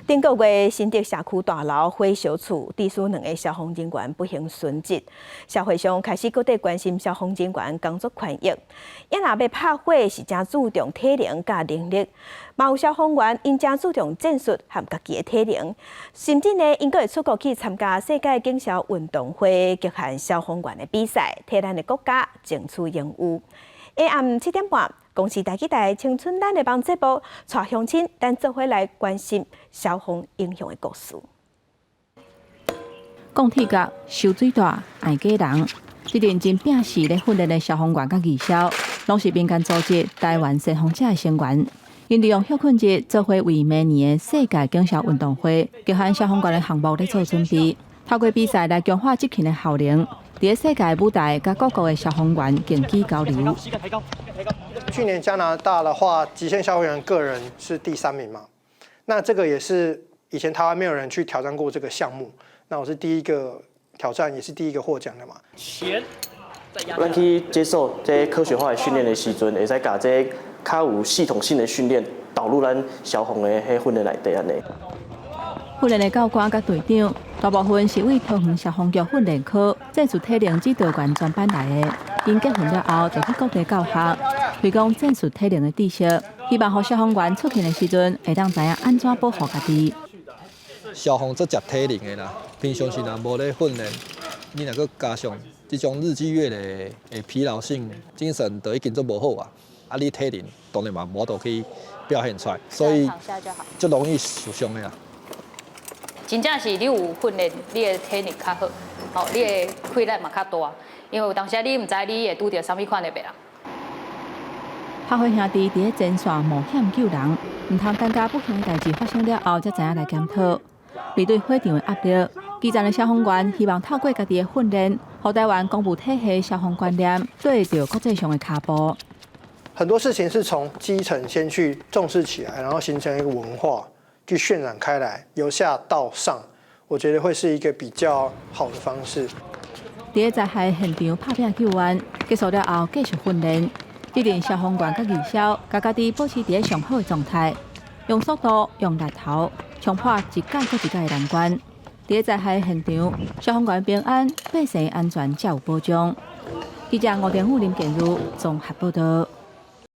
顶个月，新竹社区大楼火烧厝，致死2个消防人员不幸殉职。社会上开始各地关心消防人员工作权益。因若要拍火，是真注重体能甲能力。嘛有消防员因真注重战术和家己的体能，甚至呢，因阁会出国去参加世界警消运动会，局限消防员的比赛，替咱的国家争取荣誉。下暗7点半。公司台记台青春咱的帮节目，带乡亲咱做伙来关心消防英雄的故事。讲体格、受水大、爱家人，这阵真拼死咧训练的消防员甲义消，拢是民间组织台湾消防者的成员。因利用休困日做伙为明年的世界警消运动会，局限消防员的项目咧做准备，透过比赛来强化执勤的效能。伫世界舞台，甲各国的消防员竞技交流。去年加拿大的话，极限消防员个人是第3名嘛。那这个也是以前台湾没有人去挑战过这个项目，那我是第一个挑战，也是第一个获奖的嘛。咱去接受这科学化的训练的时阵，会使把这较有系统性的训练导入咱消防的迄训练内底安尼。训练的教官甲队长，大部分是为桃园消防局训练科战术体能指导员专班来的。因结婚了后，就去各地教学，推广战术体能的知识，希望让消防员出勤的时阵会当知影安怎保护家己。消防做食体能的啦，平常时若无咧训练，你若阁加上这种日积月累的疲劳性，精神就已经做无好啊。啊，你体能当然嘛无度去表现出来，所以就容易受伤的啦。真正是你有训练，你的体力较好，吼，你的气力嘛较大。因为有当时你唔知你会拄到啥物款的病人。拍火兄弟伫咧前线冒险救人，唔通等到不幸的代志发生了后才知影来检讨。面对火场的压力，基层的消防员希望透过家己的训练，让台湾公务体系消防观念做会到国际上的脚步。很多事情是从基层先去重视起来，然后形成一个文化，去渲染开来，由下到上，我觉得会是一个比较好的方式。伫咧灾害现场拍拼救援，结束了后继续训练。这阵消防员甲义消，甲家己保持伫咧上好的状态，用速度、用力头，冲破一届又一届的难关。伫咧灾害现场，消防员平安，百姓安全才有保障。记者吴天武、林建如综合报道。